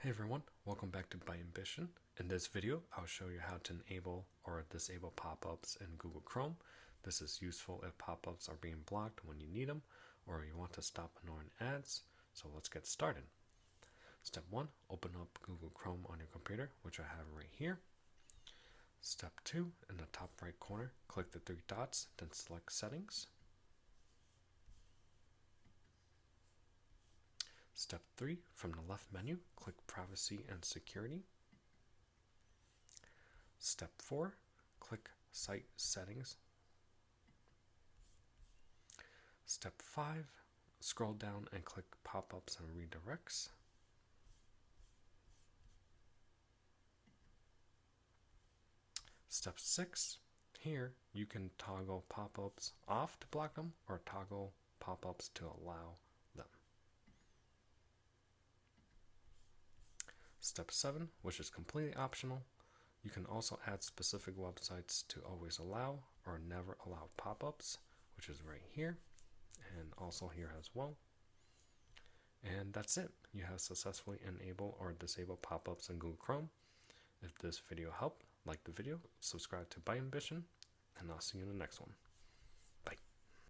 Hey everyone, welcome back to ByAmbition. In this video, I'll show you how to enable or disable pop-ups in Google Chrome. This is useful if pop-ups are being blocked when you need them or you want to stop annoying ads. So let's get started. Step 1, open up Google Chrome on your computer, which I have right here. Step 2, in the top right corner, click the three dots, then select Settings. Step 3, from the left menu, click Privacy and Security. Step 4, click Site Settings. Step 5, scroll down and click Pop-ups and Redirects. Step 6, here you can toggle pop-ups off to block them or toggle pop-ups to allow them. Step 7, which is completely optional, you can also add specific websites to always allow or never allow pop-ups, which is right here and also here as well. And that's it. You have successfully enabled or disabled pop-ups in Google Chrome. If this video helped, like the video, subscribe to ByAmbition, and I'll see you in the next one.